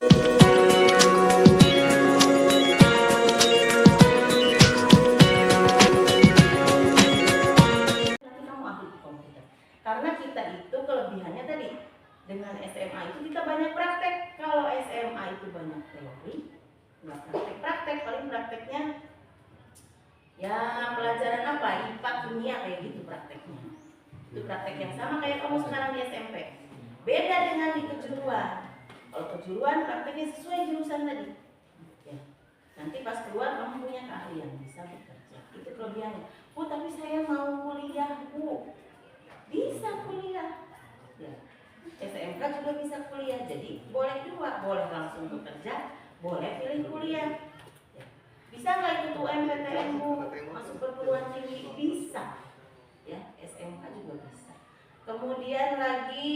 Karena kita itu kelebihannya tadi, dengan SMA itu kita banyak praktek. Kalau SMA itu banyak teori, nggak praktek, paling prakteknya ya pelajaran apa, IPA, kimia kayak gitu prakteknya. Itu praktek yang sama kayak kamu sekarang di SMP. Beda dengan di kejuruan. Kalau kejuruan prakteknya sesuai jurusan tadi. Ya. Nanti pas keluar kamu punya keahlian, bisa bekerja. Itu kelebihannya. Bu, tapi saya mau kuliah, Bu. Bisa kuliah. Ya. SMK juga bisa kuliah. Jadi boleh dua, boleh langsung bekerja, boleh pilih kuliah. Ya. Bisa nggak ikut UMPTN, Bu? Masuk perguruan tinggi? Bisa. Ya, SMK juga bisa. Kemudian lagi,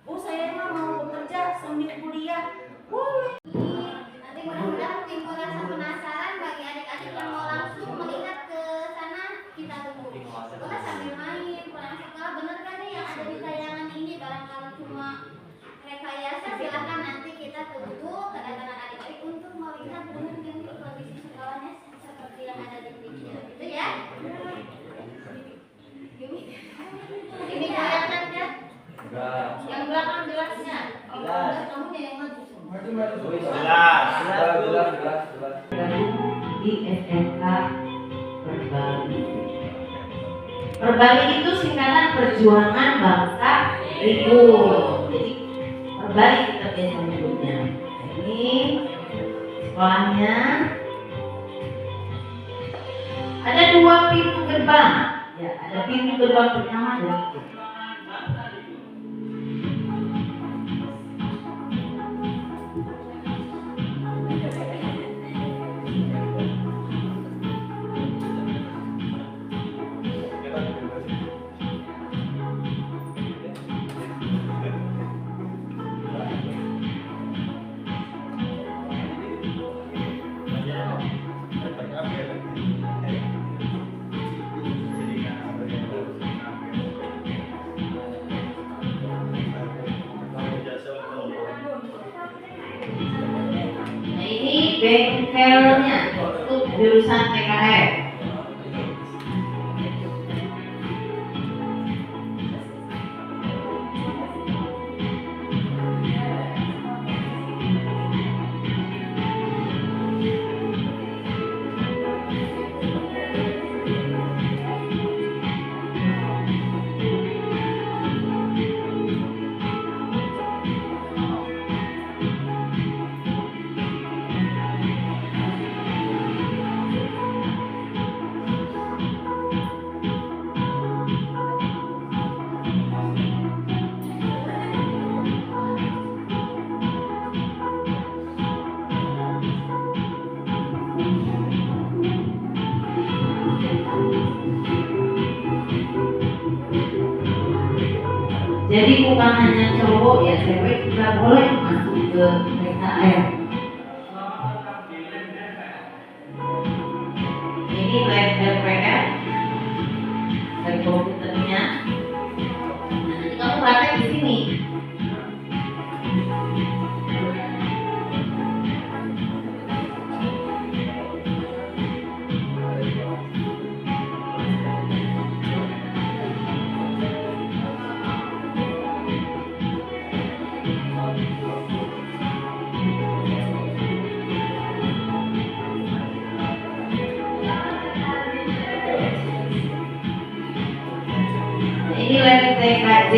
Bu, saya emang mau bekerja sambil kuliah, boleh. Nanti mudah-mudahan timbul rasa penasaran bagi adik-adik yang mau langsung melihat ke sana, kita tunggu. Boleh sambil main, pulang sekolah, bener kan nih yang ada di tayangan ini, barangkali cuma rekayasa, silahkan nanti kita tunggu kedatangan adik-adik untuk melihat benar yang kondisi sekolahnya seperti yang ada di video, gitu ya. Ini kelihatan kan? Yang belakang jelasnya. Kamu yang maju semua. Jelas. Di SMK Perbali. Perbali itu singkatan Perjuangan Bangsa Ibu. Jadi Perbali kita biasa menyebutnya. Ini sekolahnya. Ada 2 pintu gerbang. Ya, ada pintu gerbang pertama dan itu. Bengkelnya untuk jurusan PKF. Jadi bukan hanya cowok ya, cewek juga boleh masuk ke PKF. Ini lab DPR dari komputernya. Nanti kamu praktek di sini. Ini lab TKJ.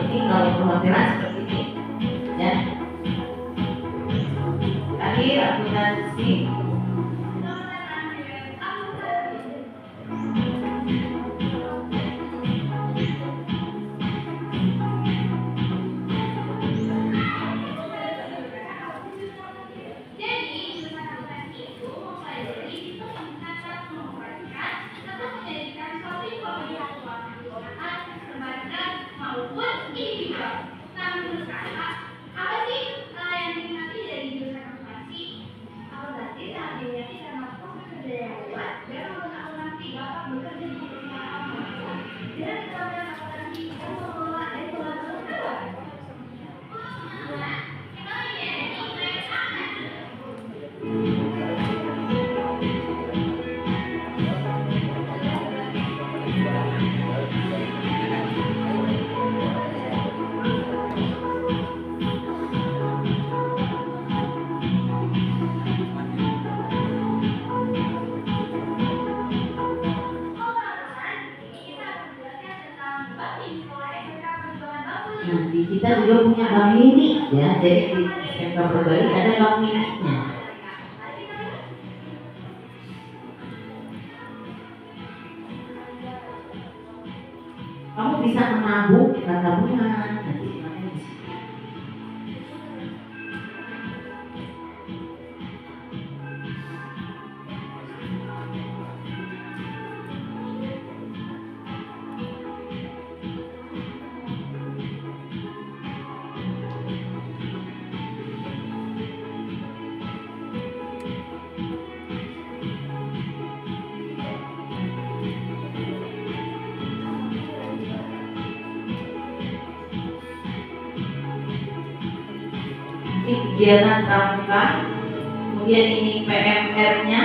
Ini kalau perwakilan seperti ini, ya. kita juga punya bank mini ya, jadi di SMK Purbalingga ada bank mininya. Kamu bisa menabung tabungan nanti makanya di situ. Ini kegiatan pramuka, kemudian ini PMR-nya,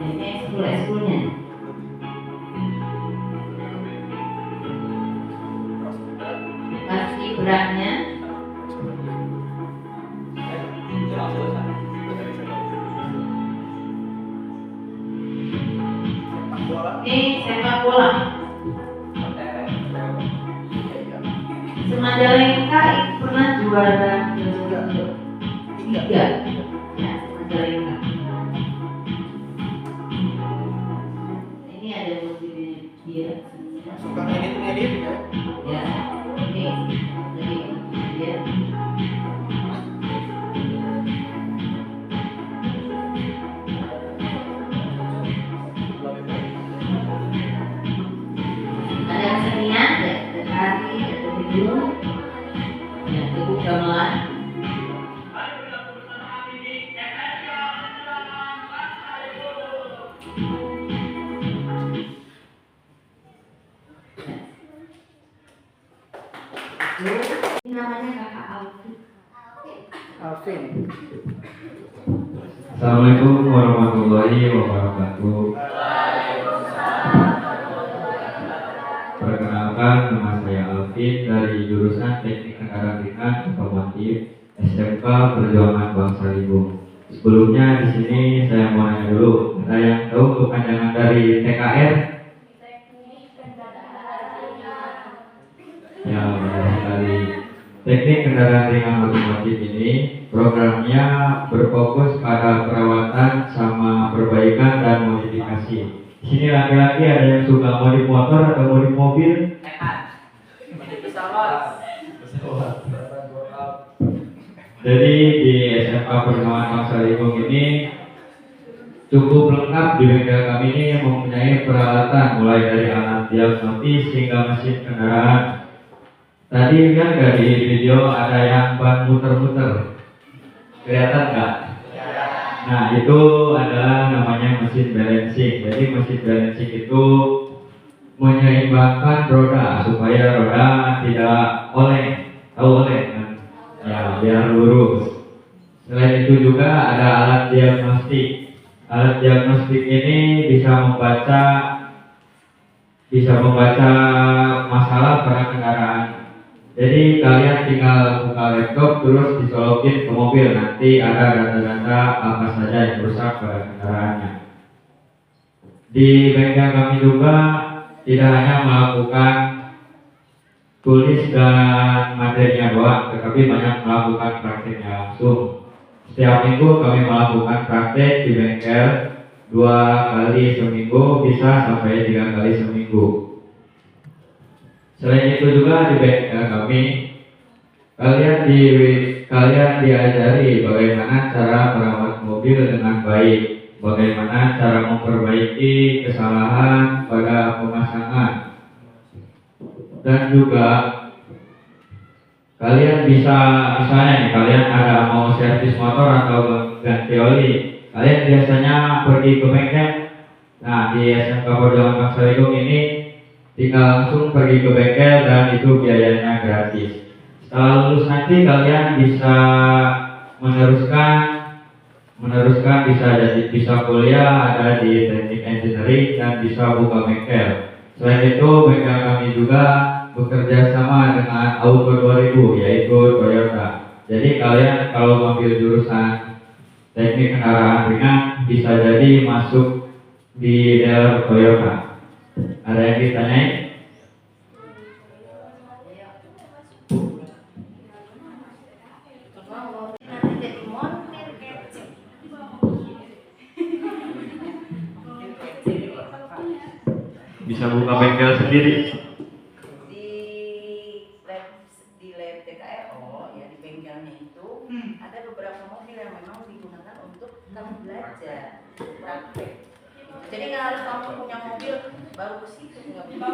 ini ekskul-ekskulnya. Paskibranya, ini sepak bola. Semajalengka pernah juara tiga ya, Semajalengka. Ini ada mobilnya dia. Suka ngedit ya? Ya, ini jadi dia. Ada kesenian, ya, ada tari, ada video, ya, ibu gamelan. Ini namanya kakak Alfi. Alvin. Assalamualaikum warahmatullahi wabarakatuh. Perkenalkan, nama saya Alvin dari jurusan Teknik Kendaraan Ringan Otomotif SMK Perjuangan Bangsa Limbung. Sebelumnya di sini saya mau nanya dulu, ada yang tahu kepanjangan dari TKR? Ya, benar sekali. Teknik Kendaraan Ringan Otomotif ini programnya berfokus pada perawatan sama perbaikan dan modifikasi. Di sini laki-laki ada yang suka modif motor atau modif mobil? Jadi di SMK Perjuangan Bangsa Limbung ini cukup lengkap. Di bengkel kami ini mempunyai peralatan mulai dari alat diagnosis hingga mesin kendaraan. Tadi kan dari video ada yang ban muter-muter, kelihatan nggak? Nah itu adalah namanya mesin balancing. Jadi mesin balancing itu menyeimbangkan roda supaya roda tidak oleng, tahu oleng kan? Ya biar lurus. Selain itu juga ada alat diagnostik. Alat diagnostik ini bisa membaca masalah pada kendaraan. Jadi kalian tinggal buka laptop terus disolokin ke mobil, nanti ada data-data apa saja yang rusak pada kendaraannya. Di bengkel kami juga tidak hanya melakukan tulis dan materinya doang, tetapi banyak melakukan prakteknya langsung. Setiap minggu kami melakukan praktek di bengkel 2 kali seminggu, bisa sampai 3 kali seminggu. Selain itu juga di bengkel kami, kalian diajari bagaimana cara merawat mobil dengan baik, bagaimana cara memperbaiki kesalahan pada pemasangan, dan juga kalian bisa, misalnya nih, kalian ada mau servis motor atau ganti oli, kalian biasanya pergi ke bengkel. Nah di SMK Perjuangan Bangsa Limbung ini tinggal langsung pergi ke bengkel dan itu biayanya gratis. Setelah lulus nanti kalian bisa meneruskan bisa kuliah, ada di teknik engineering dan bisa buka bengkel. Selain itu bengkel kami juga bekerja sama dengan Auto 2000 yaitu Toyota. Jadi kalian kalau mengambil jurusan teknik kendaraan ringan bisa jadi masuk di dealer Toyota. Ada yang ditanyain? bisa buka bengkel sendiri. di lab TKRO ya, di bengkelnya itu ada beberapa mobil yang memang digunakan untuk kamu belajar praktek. Jadi nggak harus kamu punya mobil baru ke situ, nggak bisa.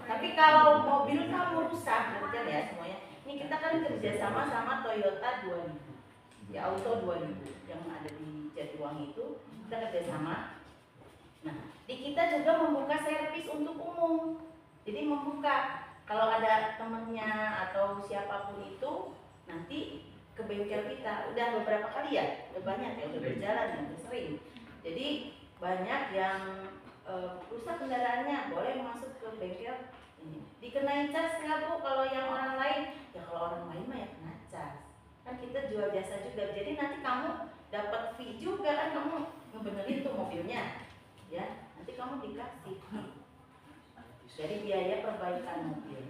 Tapi kalau mobil kamu rusak, kerja ya semuanya. Ini kita kan kerjasama sama Toyota 2000, ya Auto 2000 yang ada di Jatiwangi itu kita kerjasama. Nah, di kita juga membuka servis untuk umum. Jadi membuka kalau ada temennya atau siapapun itu nanti ke bengkel kita. Udah beberapa kali ya, udah banyak ya, udah berjalan ya, udah sering. Jadi banyak yang rusak kendaraannya boleh masuk ke bengkel ini. Dikenai cas nggak Bu? Kalau yang orang lain, ya kalau orang lain mah ya kena cas. Kan kita jual jasa juga. Jadi nanti kamu dapat fee juga kan, kamu ngebenerin tuh mobilnya. Ya, nanti kamu dikasih dari biaya perbaikan mobil.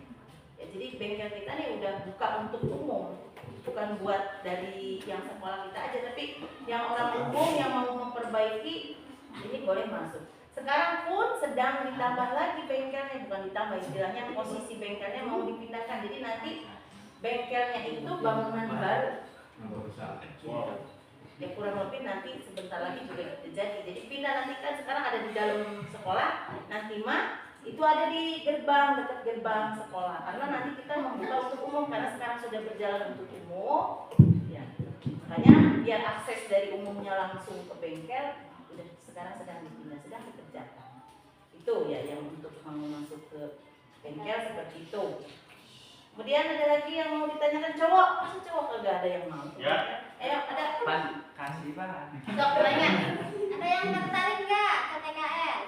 Ya, jadi bengkel kita nih udah buka untuk umum, bukan buat dari yang sekolah kita aja, tapi yang orang umum yang mau memperbaiki ini boleh masuk. Sekarang pun sedang ditambah lagi bengkelnya, bukan ditambah, istilahnya posisi bengkelnya mau dipindahkan. Jadi nanti bengkelnya itu bangunan baru. Ya kurang lebih nanti sebentar lagi juga jadi. Jadi pindah nanti kan sekarang ada di dalam sekolah, nanti mah itu ada di gerbang, dekat gerbang sekolah. Karena nanti kita membuka untuk umum, karena sekarang sudah berjalan untuk umum. Ya, makanya biar akses dari umumnya langsung ke bengkel, udah sekarang sedang dipindah, sedang dikerjakan. Itu ya yang untuk kamu masuk ke bengkel seperti itu. Kemudian ada lagi yang mau ditanyakan cowok, masa cowok kagak ada yang mau? Ya. Ayo ada. Kasih Pak. Sok tanya. Ada yang tertarik nggak ke TKR?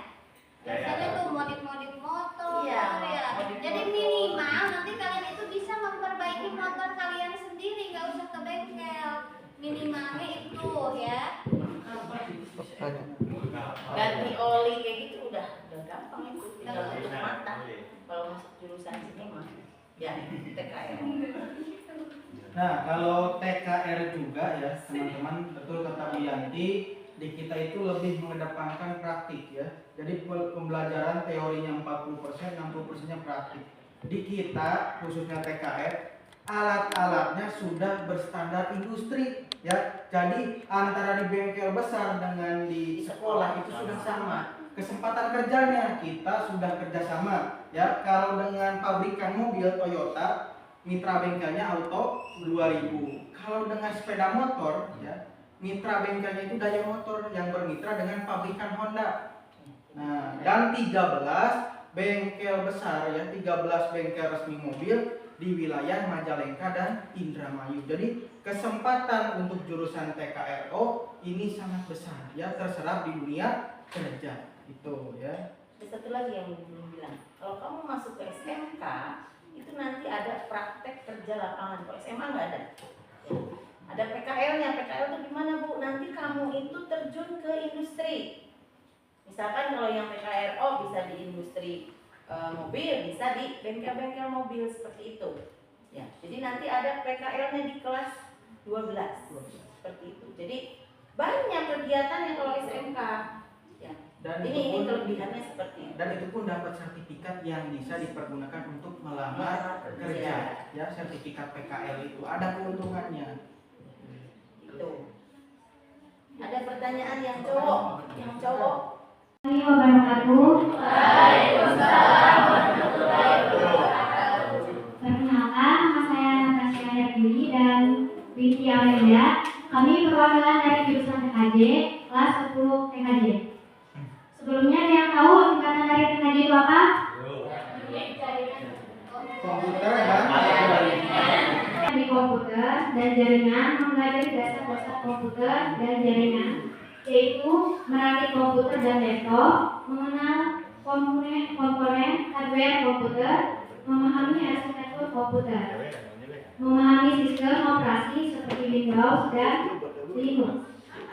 Biasanya tuh modif-modif motor, Iya, ya. modif Jadi motor. minimal nanti kalian itu bisa memperbaiki motor kalian sendiri, nggak usah ke bengkel. Minimalnya itu ya. Ganti oli kayak gitu udah gampang itu, tinggal tutup mata. Kalau masuk jurusan sini mah ya TKR. Nah, kalau TKR juga ya teman-teman, betul kata Bu Yanti, di kita itu lebih mengedepankan praktik ya. Jadi pembelajaran teorinya 40%, 60%-nya praktik. Di kita khususnya TKR, alat-alatnya sudah berstandar industri ya. Jadi antara di bengkel besar dengan di sekolah itu sudah sama. Kesempatan kerjanya kita sudah kerjasama ya. Kalau dengan pabrikan mobil Toyota, mitra bengkelnya Auto 2000. Kalau dengan sepeda motor ya, mitra bengkelnya itu Daya Motor yang bermitra dengan pabrikan Honda. Nah, dan 13 bengkel besar ya, 13 bengkel resmi mobil di wilayah Majalengka dan Indramayu. Jadi kesempatan untuk jurusan TKRO ini sangat besar ya, terserap di dunia kerja itu ya. Ada satu lagi yang belum bilang, kalau kamu masuk ke SMK itu nanti ada praktek kerja lapangan. Kalau SMA nggak ada. Ya. Ada PKL-nya. PKL itu gimana Bu? Nanti kamu itu terjun ke industri. Misalkan kalau yang PKRO bisa di industri mobil, bisa di bengkel-bengkel mobil seperti itu. Ya, jadi nanti ada PKL-nya di kelas 12 seperti itu. Jadi banyak kegiatan yang kalau SMK. Ya. Dan Ini kelebihannya seperti itu. Dan itu pun dapat sertifikat yang bisa dipergunakan untuk melamar kerja ya. Sertifikat PKL itu ada keuntungannya. Itu. Ada pertanyaan yang cowok? Yang cowok? Assalamualaikum wabarakatuh. Perkenalkan, nama saya Natasha Yardini dan Binti Aurelia. Kami perwakilan dari jurusan TKJ, kelas 10 TKJ. Sebelumnya ada yang tahu singkatan dari TKJ itu apa? Komputer dan Di komputer dan jaringan, mempelajari dasar-dasar komputer dan jaringan, yaitu merakit komputer dan laptop, mengenal komponen hardware komputer, memahami arsitektur komputer, memahami sistem operasi seperti Windows dan Linux,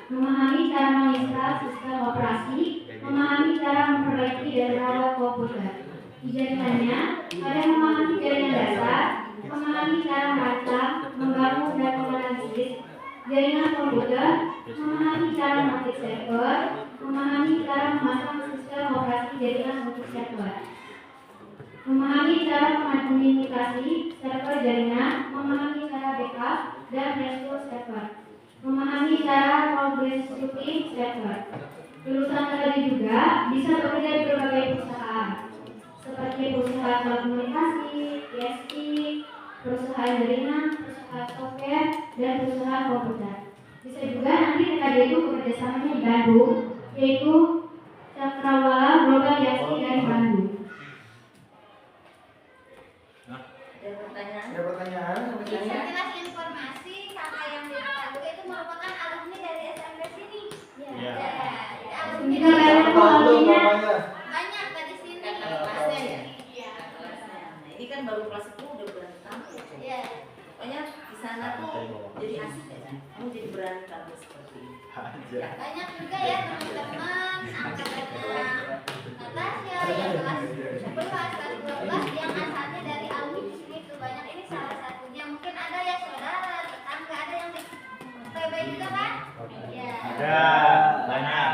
memahami cara menginstal sistem operasi, memahami cara memperbaiki dan merawat komputer. Di jaringannya ada memahami jaringan dasar, memahami cara merancang, membangun dan menganalisis jaringan komputer, memahami cara merakit server, memahami cara memasang sistem operasi jaringan untuk server, memahami cara mengadministrasi server jaringan, memahami cara backup dan restore server, memahami cara troubleshooting server. Lulusan tadi juga bisa bekerja di berbagai perusahaan, seperti perusahaan telekomunikasi, ISP, perusahaan jaringan, perusahaan software, dan perusahaan komputer. Bisa juga nanti TKJ itu kerjasamanya di Bandung, yaitu Cakrawala Global ISP dari Bandung. Ada pertanyaan? Ada pertanyaan? Sekilas informasi kakak yang di Bandung itu merupakan alumni dari SMP sini. Ya. Alumni Kita dari banyak alumninya. banyak dari sini. Kakak kelasnya ya? Iya. Kelasnya. Nah, ini kan baru kelas 10 udah berani tampil. Iya. Pokoknya di sana tuh jadi asik ya. Kamu jadi berani tampil seperti ini. Banyak juga ya teman-teman angkatannya Natasha yang kelas 11, kelas 12 yang asalnya dari alumni di sini tuh banyak. Ini salah satunya. Mungkin ada ya saudara, tetangga, ada yang di PB juga kan? Iya. banyak.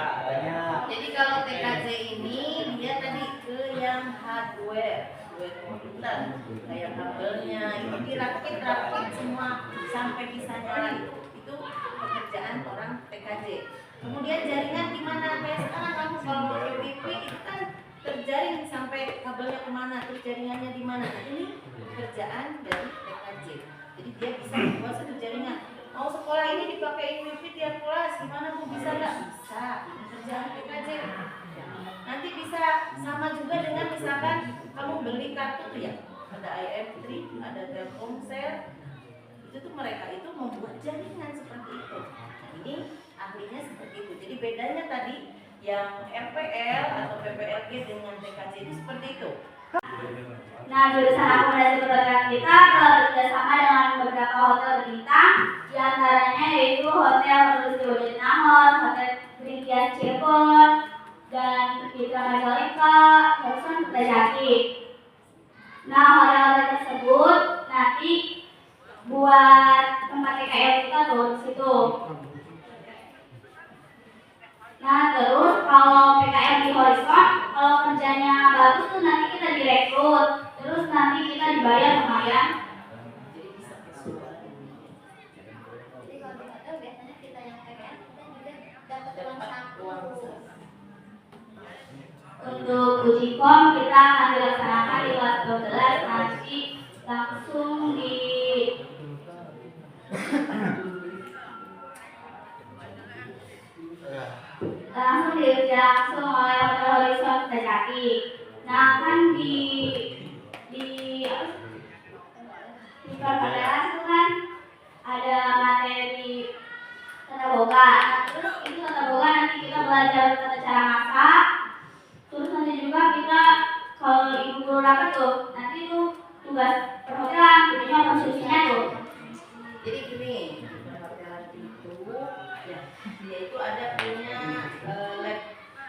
Jadi kalau TKJ ini dia tadi ke yang hardware komputer, kayak kabelnya itu dirakit semua sampai bisa nyala itu pekerjaan orang TKJ. Kemudian jaringan di mana? Kayak sekarang kamu kalau pakai WiFi itu kan terjaring sampai kabelnya kemana, terus jaringannya di mana. Nah, ini pekerjaan dari TKJ. Jadi dia bisa membuat satu jaringan. Mau sekolah ini dipakai WiFi tiap kelas, gimana Bu? Bisa nggak? Bisa. Pekerjaan TKJ. Nanti bisa sama juga dengan misalkan kamu beli kartu tuh ya, ada IM3, ada Telkomsel, itu tuh mereka itu membuat jaringan seperti itu. Nah, ini ahlinya seperti itu. Jadi bedanya tadi yang RPL atau PPLG dengan TKJ itu seperti itu. Nah, jurusan akomodasi pekerjaan kita telah bekerjasama dengan beberapa hotel berbintang, diantaranya yaitu Hotel Revolusi Jatinangor, Hotel Greenfield Cirebon, dan Citra Majalengka, Hotel Kertajati. Nah, hotel-hotel tersebut nanti buat tempat TKL kita tuh di situ. Nah, terus kalau PKL di Horizon, kalau kerjanya bagus tuh nanti kita direkrut, terus nanti kita dibayar lumayan. Jadi bisa kesulitan. Jadi kalau di hotel biasanya kita yang PKN kita juga dapat uang saku. Untuk uji kom kita akan dilaksanakan di kelas 12 nanti langsung di langsung oleh Hotel Horizon Kertajati. Nah, kan di perhotelan itu kan ada materi tata boga. Nah, terus itu tata boga nanti kita belajar tata cara masak. Terus nanti juga kita kalau ibu guru rapat tuh nanti itu tugas perhotelan, jadinya konsumsinya tuh. Jadi gini, perhotelan itu ya dia itu ada punya lab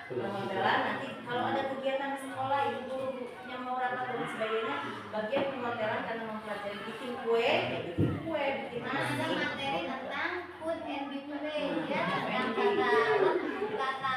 perhotelan. Nanti kalau ada kegiatan di sekolah, ibu guru yang mau rapat dan sebagainya, bagian perhotelan karena mempelajari bikin kue, bikin Nah, ada nasi. materi tentang food and beverage ya, tentang kata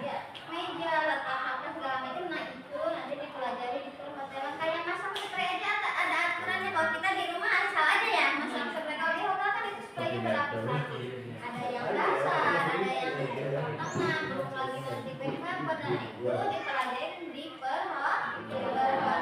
ya, meja, letak apa segala macam. Nah, itu nanti dipelajari di perhotelan. Kayak masang spray aja ada aturannya. Kalau kita di rumah asal aja ya masang spray. Kalau di hotel kan itu spraynya berlapis-lapis. Ada yang dasar, ada yang tengah, belum lagi nanti backup. Nah, itu dipelajarin di perhotelan.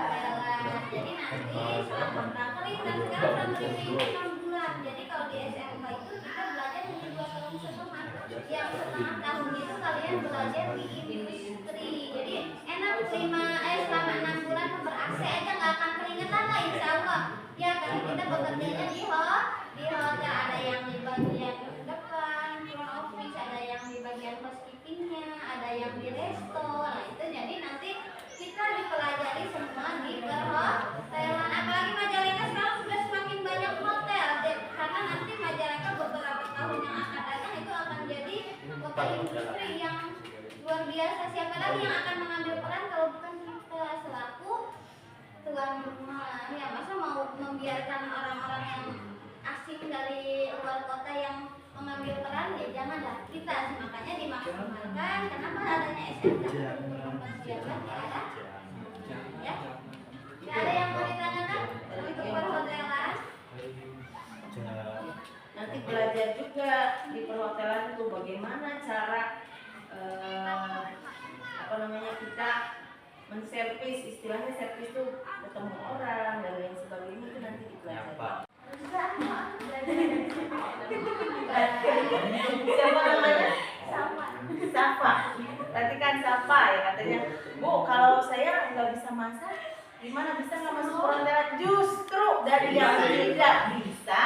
Jadi nanti selama kali dan sekarang selama ini 6 bulan. Jadi kalau di SMK itu kita belajar hanya 2 tahun setengah. Yang setengah tahun itu kalian belajar di industri. Jadi enak selama 6 bulan ber-AC aja nggak akan keringetan lah insya Allah. Ya karena kita bekerjanya di hotel, ada yang di bagian depan, front office, ada yang di bagian housekeepingnya, ada yang di resto. Nah itu jadi nanti kita dipelajari semua di perhotelan. Apalagi Majalengka sekarang sudah semakin banyak hotel, karena nanti Majalengka beberapa tahun yang akan datang itu akan jadi kota industri yang luar biasa. Siapa lagi yang akan mengambil peran kalau bukan kita selaku tuan rumah? Ya masa mau membiarkan orang-orang yang asing dari luar kota yang mengambil peran ya janganlah kita, makanya dimaksimalkan. Kenapa adanya SMK siapa ada ya? Tidak ada yang mau ditanyakan untuk perhotelan? Nanti belajar juga di perhotelan itu bagaimana cara kita menservis, istilahnya servis itu ketemu orang dan lain sebagainya, itu nanti dipelajari. Siapa namanya? Safa. Berarti kan Safa ya katanya, Bu, kalau saya nggak bisa masak, gimana bisa nggak masuk perhotelan? Justru dari yang tidak bisa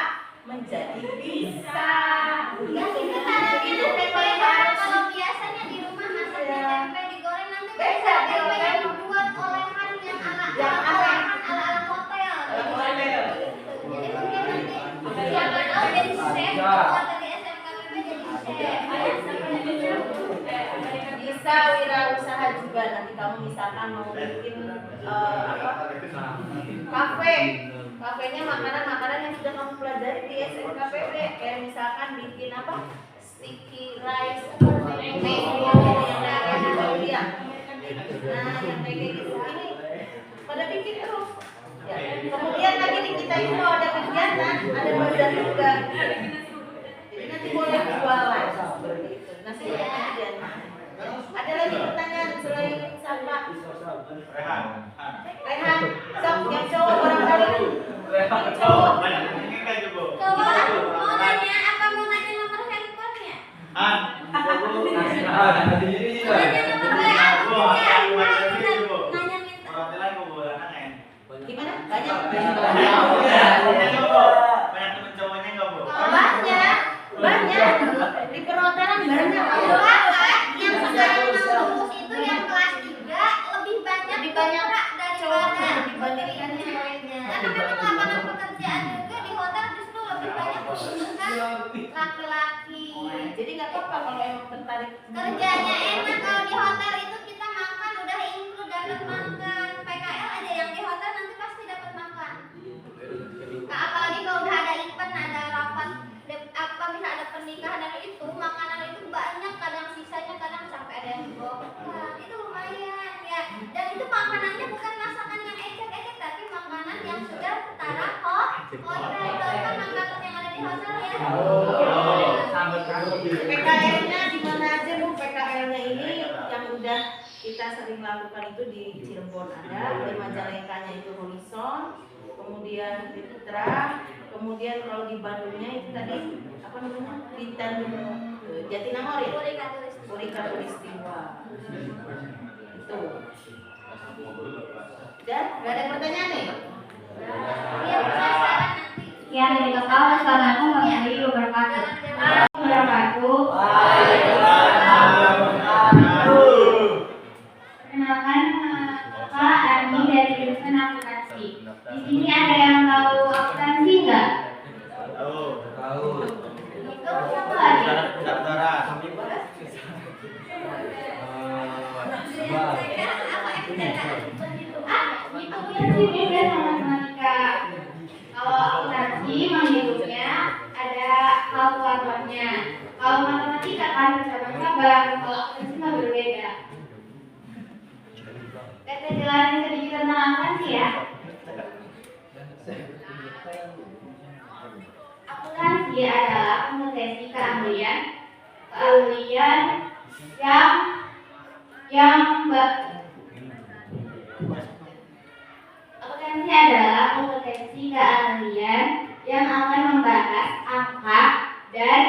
menjadi bisa. Nanti kita lagi kalau biasanya di rumah masaknya tempe digoreng, nanti bisa tempe yang dibuat olehan yang ala hotel. Jadi mungkin nanti siapa tahu jadi chef atau di SMKPB jadi chef. Bisa wirausaha juga, nanti kamu misalkan mau bikin kafenya makanan yang sudah kamu pelajari di SMKPB, kayak misalkan bikin sticky rice, mango yang yang kayak gitu ini pada bikin terus ya. Kemudian lagi di kita itu ada kegiatan, ada bazar juga, jadi nanti boleh jualan seperti itu. Nah, kemudian ada lagi pertanyaan selain sama Rehan, sok yang cowok barangkali cowok. Mau nanya apa? Mau nanya nomor handphonenya? Nanya nomor Gimana? Banyak di perhotelan banyak. Yang sekarang lulus itu yang kelas 3 lebih banyak daripada dibandingkan yang lainnya. Karena memang lapangan pekerjaan juga di hotel justru lebih banyak menggunakan laki-laki. Jadi nggak apa-apa kalau emang tertarik. Kerjanya enak, kalau di hotel itu kita makan udah include dapat makan. PKL aja yang di hotel nanti pasti dapat makan. Nah, apalagi kalau udah ada event, ada rapat, bisa ada pernikahan, dan itu makanan itu banyak, kadang sisanya kadang sampai ada yang dibongkar. Itu lumayan ya. Dan itu makanannya bukan masakan yang ecek-ecek, tapi makanan yang sudah setara hotel. Kan makanan yang ada di hotel ya. PKL-nya di mana aja Bu? PKL-nya ini yang udah kita sering lakukan itu di Cirebon ada, di Majalengkanya itu Horizon, kemudian di Putra, kemudian kalau di Bandungnya itu tadi apa namanya? Di Tanjung Jatinangor ya? Purika Tulistiwa. Itu. Dan nggak ada pertanyaan nih? Dia penasaran nanti. Sekian dari Bapak, wassalamualaikum warahmatullahi wabarakatuh. Perkenalkan, Kak Arni dari jurusan akuntansi. Di sini ada yang tahu akuntansi nggak? Tahu. Itu apa lagi? Itu sih beda sama matematika. Kalau akuntansi menghitungnya ada kalkulatornya. Kalau matematika kan cabang-cabang, kalau akuntansi mah berbeda. Kita jelasin sedikit tentang akuntansi ya. Akuntansi adalah kompetensi keahlian Akuntansi adalah kompetensi keahlian yang akan membahas angka dan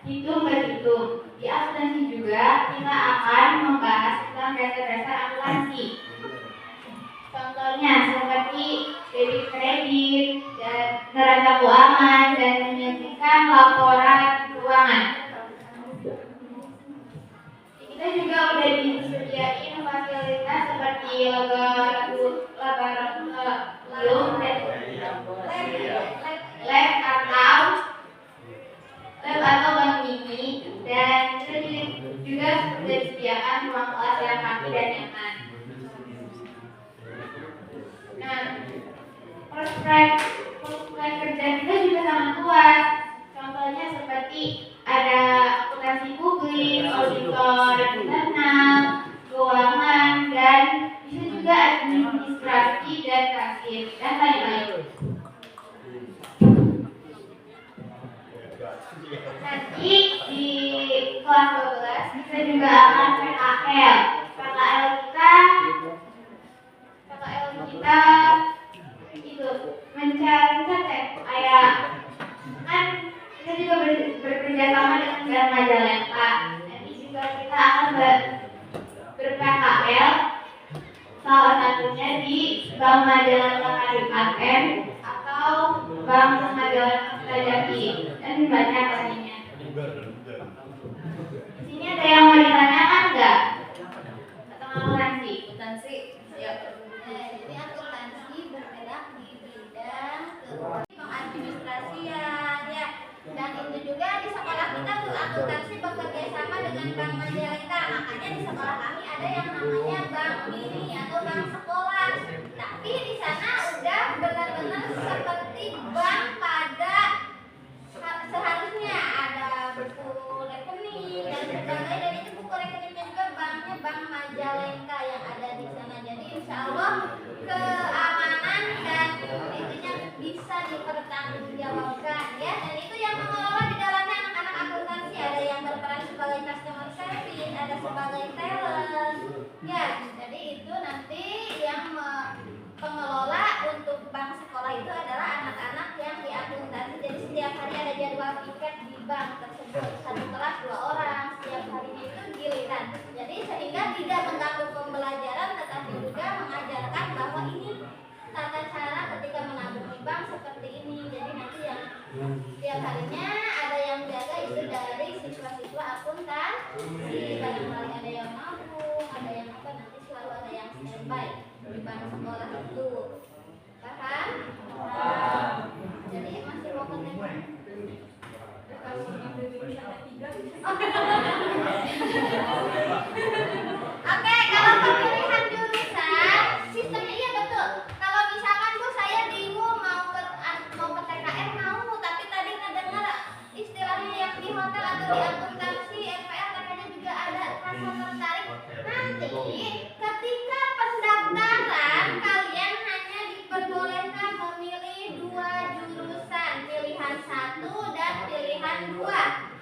hitung-berhitung. Di akuntansi juga kita akan membahas tentang dasar-dasar akuntansi. Contohnya seperti debit kredit dan neraca keuangan dan menyuntikkan laporan keuangan. Kita juga udah disediain fasilitas seperti laboratorium, lab atau bank mini, dan kita juga sudah disediakan ruang kelas yang rapi dan nyaman. Nah, prospek kerja kita juga sangat luas. Contohnya seperti ada auditor internal, keuangan, dan bisa juga administrasi dan kasir dan lain-lain. Nanti di kelas 12 kita juga akan PKL. PKL kita itu mencari kayak kan kita juga bekerja sama dengan Bank Majalengka. Nanti juga kita akan ber-PKL salah satunya di Bank Majalengka Kadipaten atau Bank Majalengka Kertajati dan banyak lainnya. Di sini ada yang mau ditanyakan nggak? Atau akuntansi? Ya. Jadi akuntansi bergerak di bidang pengadministrasian ya. Dan itu juga di sekolah kita tuh akuntansi bekerja sama dengan Bank Majalengka. Makanya di sekolah kami ada yang namanya bank mini atau bank sekolah. Tapi di sana udah benar-benar seperti bank pada seharusnya, ada buku rekening dan sebagainya, dan itu buku rekeningnya juga banknya Bank Majalengka yang ada di sana. Jadi insya Allah keamanan dan itunya bisa dipertanggungjawabkan ya. Dan itu yang mengelola di dalamnya anak-anak akuntansi, ada yang berperan sebagai customer service, ada sebagai talent ya. Jadi itu nanti yang pengelola untuk bank sekolah itu adalah anak-anak yang di akuntansi. Jadi setiap hari ada jadwal piket di bank tersebut, satu kelas 2 orang, setiap harinya itu giliran. Jadi sehingga tidak mengganggu pembelajaran, tetapi juga mengajarkan bahwa ini tata cara ketika menabung di bank seperti ini. Jadi nanti yang setiap harinya ada yang jaga itu dari siswa-siswa akuntansi. Barangkali ada yang nabung, ada yang apa, nanti selalu ada yang standby di bank sekolah itu. Paham? Jadi masih mau ketemu. Oke, kalau pemilihan jurusan sistemnya iya betul. Kalau misalkan Bu saya bingung mau ke TKR mau, tapi tadi ngedengar istilahnya yang di hotel atau di akuntansi, RPL katanya juga ada rasa tertarik. Nanti ketika pendaftaran kalian hanya diperbolehkan memilih 2 jurusan, pilihan 1 dan pilihan 2.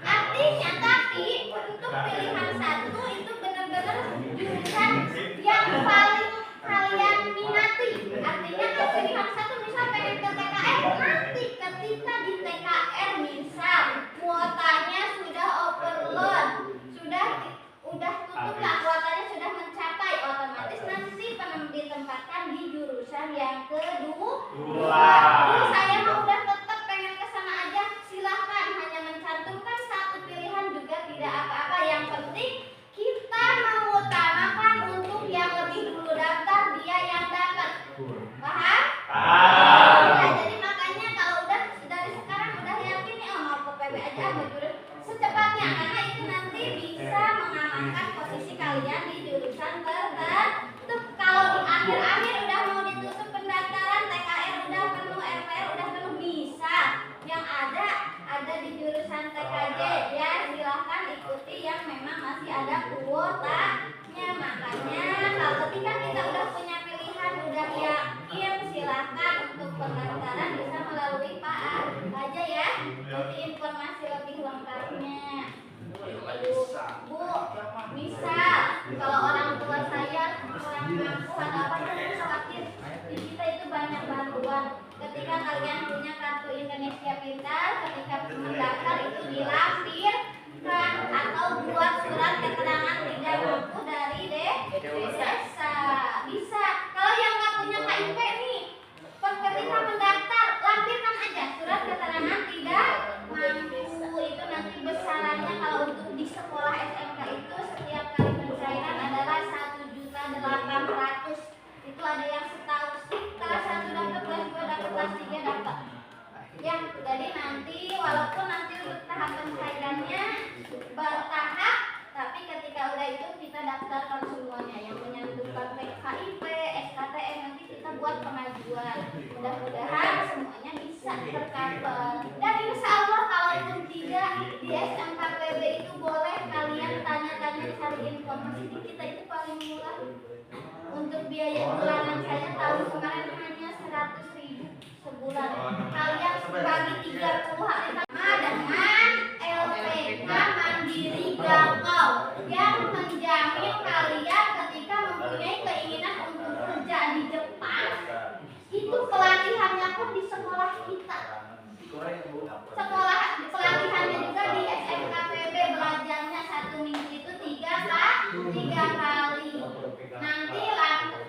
Artinya tapi untuk pilihan 1 itu benar-benar jurusan yang paling kalian minati. Artinya kan pilihan 1 misal pengen ke TKR, nanti ketika di TKR misal kuotanya sudah overload, udah tutup lah, kuotanya sudah mencapai, otomatis nanti ditempatkan di jurusan yang kedua. Jadi saya mau udah tetap pengen ke sana aja, silahkan, hanya mencantumkan 1 pilihan juga tidak apa-apa. Yang penting kita mengutamakan untuk yang lebih dulu daftar, dia yang dapat. Paham? Ya, jadi makanya kalau udah dari sekarang udah yakin ya, mau ke PB aja mau jurusan secepatnya, karena itu nanti bisa mengamankan posisi kalian di jurusan tertentu. Kalau di akhir-akhir udah mau ditutup pendaftaran, TKR udah penuh, RPL udah penuh, bisa yang ada di jurusan TKJ ya, silahkan ikuti yang memang masih ada kuotanya. Makanya kalau ketika kita udah punya pilihan, udah yakin, silahkan untuk pendaftaran bisa melalui Pak aja ya. Nanti informasi lebih lengkapnya. Bu, misal kalau orang tua saya kurang mampu atau apa terus sakit, di kita itu banyak bantuan. Ketika kalian punya kartu Indonesia Pintar, ketika mendaftar itu dilampirkan atau buat surat keterangan tidak mampu dari desa. Bisa. Kalau yang nggak punya KIP nih, ketika mendaftar lampirkan aja surat keterangan tidak mampu. Itu nanti besarannya kalau untuk di sekolah SMK itu setiap kali pencairan adalah 1.800.000. Itu ada yang setahun sih, kelas 1 dapat, kelas 2 dapat, kelas 3 dapat. Ya, jadi nanti walaupun nanti untuk tahap pencairannya bertahap, tapi ketika udah itu kita daftarkan semuanya yang menyangkutkan KIP, SKTM, nanti kita buat pengajuan. Mudah-mudahan semuanya bisa tercover. Dan insya Allah kalau pun tidak, di SMK PB itu boleh kalian tanya Kompersidi kita itu paling murah. Untuk biaya bulanan saya tahun kemarin hanya 100.000 sebulan. Kalian bagi 30 hari sama dengan LPK Mandiri Gampau yang menjamin kalian ketika mempunyai keinginan untuk kerja di Jepang, itu pelatihannya pun di sekolah kita. Sekolah pelatihannya juga di SMKPB, belajarnya 1 minggu itu 3 kali. Nanti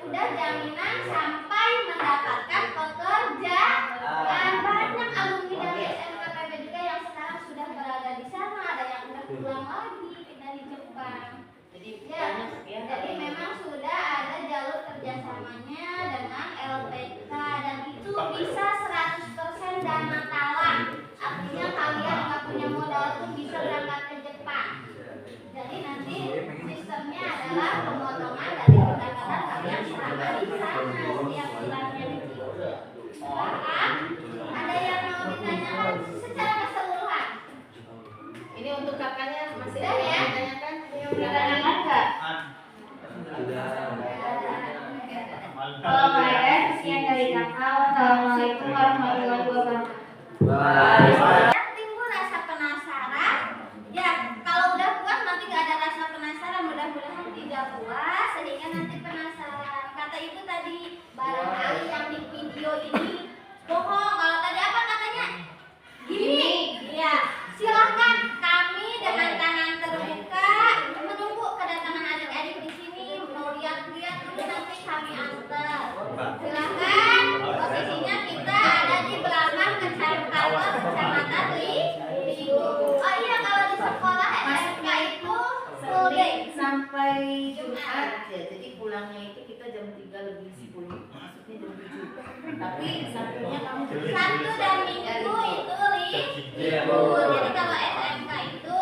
udah jaminan sampai mendapatkan pekerjaan. Banyak alumni dari SMKPB juga yang sekarang sudah berada di sana, ada yang udah pulang lagi dari Jepang. Jadi memang sudah ada jalur kerjasamanya dengan LPK dan itu bisa 100% dana talang. Artinya kalian nggak punya modal pun bisa berangkat ke Jepang. Jadi nanti sistemnya adalah pemotongan dari pendapatan kalian selama di sana setiap bulannya itu. Paham? Ada yang mau ditanyakan secara keseluruhan? Ini untuk kakaknya masih Sudah ada ya? yang ditanyakan? Ditanyakan nggak? Kalau nggak ada, sekian dari kakak. Wassalamualaikum warahmatullahi wabarakatuh. Timbul rasa penasaran. Ya, kalau udah puas nanti gak ada rasa penasaran. Mudah-mudahan tidak puas sehingga nanti penasaran. Kata ibu tadi barangkali yang di video ini bohong. Kalau tadi apa katanya? Gini. Ya, silahkan kami dengan tangan terbuka menunggu kedatangan adik-adik di sini. Mau lihat-lihat dulu nanti kami antar. Silahkan. Posisinya kita ada di belakang kantor kecamatan Ligu. Oh iya, kalau di sekolah SMK itu full day. Sampai Jumat ya, jadi pulangnya itu kita jam 3 lebih 10, maksudnya jam 7. Tapi Sabtunya kamu Sabtu dan Minggu itu libur. Jadi kalau SMK itu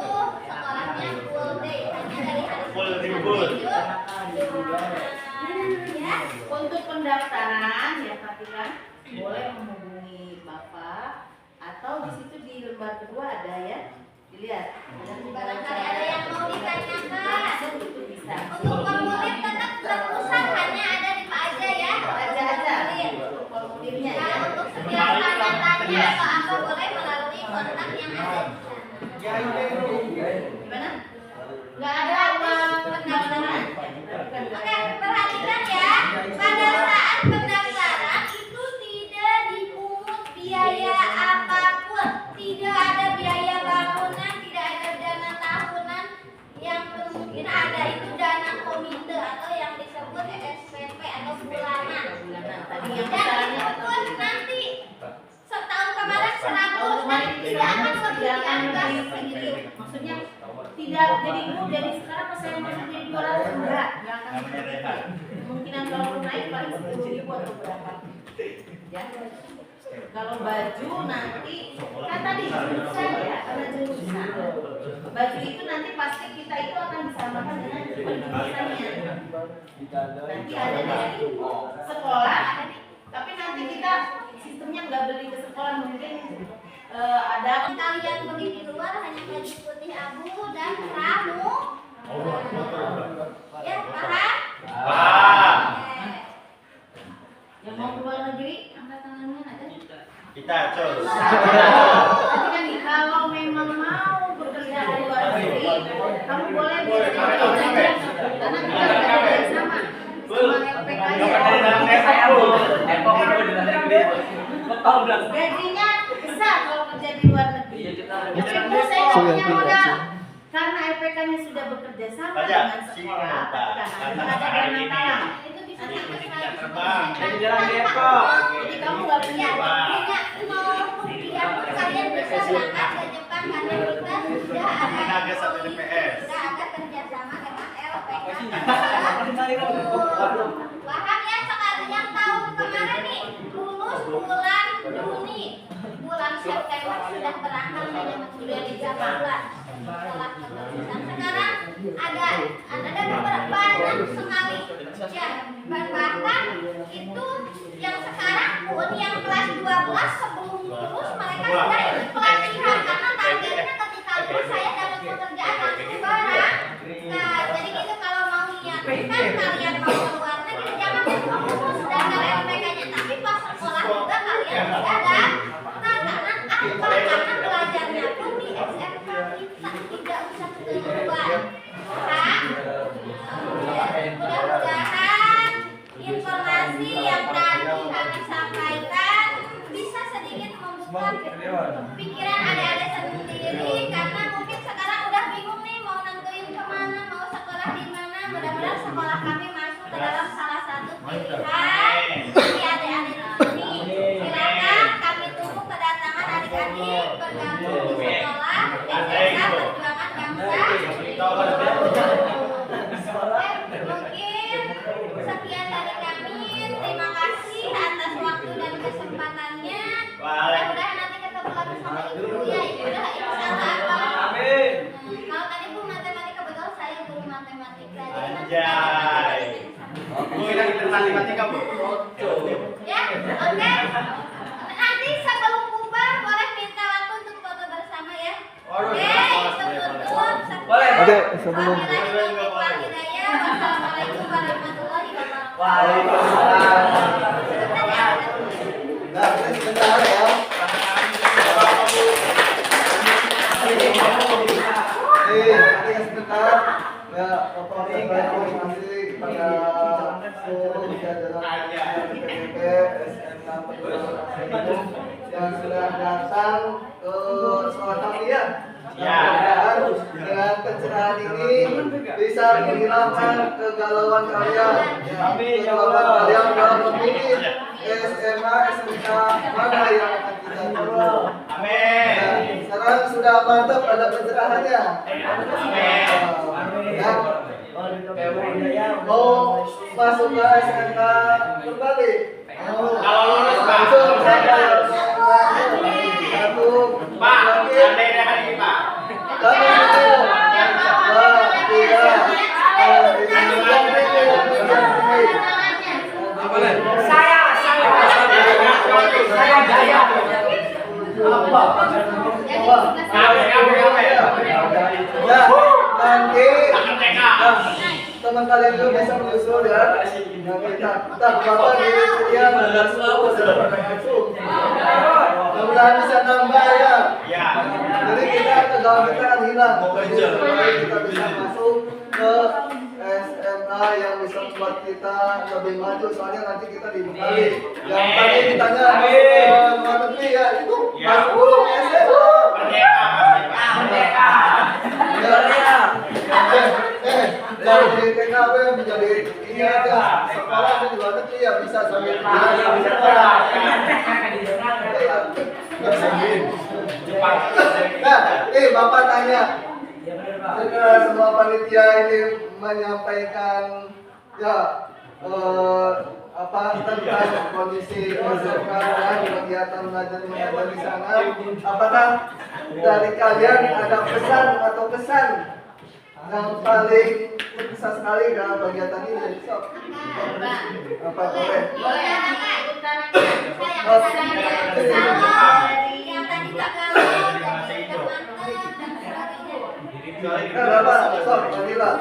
sekolahnya full day, hanya dari hari Senin sampai Jumat. Ya. untuk pendaftaran ya perhatikan, boleh menghubungi Bapak atau di situ di lembar kedua ada ya, dilihat. Barangkali ada yang mau ditanyakan. Itu bisa. Untuk formulir tetap terpusat hanya ada di Pak Aja ya. Aja. Untuk formulirnya Ya, ya. untuk setiap tanya-tanya atau apa boleh melalui kontak yang ada di sana. Gimana? Nggak ada uang pendaftaran. Oke, perhatikan ya. Pada saat pendaftaran itu tidak dipungut biaya apapun. Tidak ada biaya bangunan, tidak ada dana tahunan. Yang mungkin ada itu dana komite atau yang disebut SPP atau bulanan. Tadi yang Dan caranya itu pun nanti setahun kemarin 100 dan tidak akan lebih di atas segitu. maksudnya tidak jadi sekarang pas saya masuk jadi 200 enggak akan seperti itu. Kemungkinan kalau naik paling 10.000 atau berapa ya. Kalau baju nanti kan tadi jurusan ya, karena jurusan baju itu nanti pasti kita itu akan disamakan dengan jurusannya. Nanti ada di sekolah, tapi nanti kita sistemnya nggak beli ke sekolah, mungkin ada Kalian beli di luar hanya baju putih abu dan pramu. Ya, paham? Oke. yang mau keluar negeri angkat tangannya ada. Kita cus. Nanti kan kalau memang mau bekerja di luar negeri, kamu boleh karena kita bekerja sama LPK gajinya besar kalau kerja di luar negeri. Tapi saya nggak punya modal karena LPK-nya sudah bekerja sama dengan sekolah. Karena ada dana talang. Itu bisa Nanti sampai terbang. 100%. Jadi kamu nggak punya Punya 0 rupiah pun kalian bisa berangkat ke Jepang karena kita sudah ada Tenaga satu DPS. sudah ada kerjasama dengan LPK. Paham ya sekarang yang tahun kemarin nih lulus bulan Juni, bulan September sudah berangkat hanya sudah di Jakarta setelah kelulusan. Sekarang ada beberapa banyak sekali ya, bahkan itu yang sekarang pun yang kelas 12 sebelum lulus mereka sudah ikut pelatihan karena targetnya ketika lulus saya dapat pekerjaan langsung barang. Nah jadi gitu kalau kalian mau keluar negeri jangan fokus daftar MPK-nya, tapi pas sekolah juga kalian bisa dan karena belajarnya pun di SMK kita tidak usah keluar. Mudah-mudahan informasi yang tadi kami sampaikan bisa sedikit membuka pikiran adik-adik sendiri, karena mungkin sekarang udah bingung nih mau nentuin kemana, mau sekolah di mana. Mudah-mudahan sekolah kami masuk ke dalam salah satu pilihan bagi adik-adik di sini. Silakan kami tunggu kedatangan adik-adik bergabung di sekolah SMK Perjuangan Bangsa. Mungkin sekian dari kami. Terima kasih atas waktu dan kesempatannya. Mudah-mudahan nanti ketemu lagi sama ibu ya. Ibu dah insyaallah. Amin. Kalau tadi Bu matematika, betul saya guru matematika. Anjay. Bu, ini matematika, Bu. Ya, oke. Nanti sebelum bubar boleh minta waktu untuk foto bersama ya. Oke, itu tutup. Oke, sebelum Wassalamualaikum warahmatullahi wabarakatuh. Waalaikumsalam. Nah, sebentar ya. Sebentar. Ya, Bapak terima kasih kepada seluruh jajaran PPP SMK Perjuangan yang sudah datang ke sekolah kami ya. Mudah-mudahan dengan pencerahan ini bisa menghilangkan kegalauan kalian. Kegalauan kalian dalam memilih SMA SMK mana yang akan kita tuju. Amin. Sekarang sudah mantap ada pencerahannya. Mau masuk ke SMK berbalik. Kalau lulus, Pak. Langsung saja. Satu, Pak, lagi. ada yang hari ini, Pak. Satu, dua, tiga. Ya, nanti teman kalian itu bisa menyusul ya. Tak bapak di sekian mudah-mudahan bisa nambah ya. Jadi kita kegalauan kita akan hilang. Jadi kita bisa masuk ke SMA yang bisa membuat kita lebih maju. Soalnya nanti kita dibekali. Yang tadi ditanya masuk ke luar negeri ya itu masuk ke SMA. Dari TKW menjadi ini aja sekolah di luar negeri ya bisa sambil sekolah. Nah, Bapak tanya. Sekarang semua panitia ini menyampaikan ya tentang kondisi SMK dan kegiatan belajar mengajar di sana. Apakah dari kalian ada pesan atau kesan yang paling besar sekali dalam kegiatan ini? Apa boleh? Yang tadi galau dari Bapak, sok, Fadila.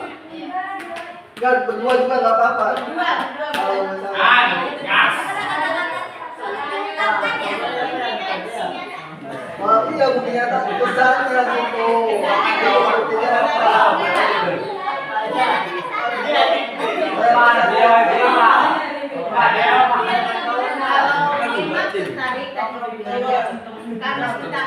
Kan berdua juga nggak apa-apa. Kalau misalnya. Tapi yang punya pesannya gitu. Artinya apa? Kalau kita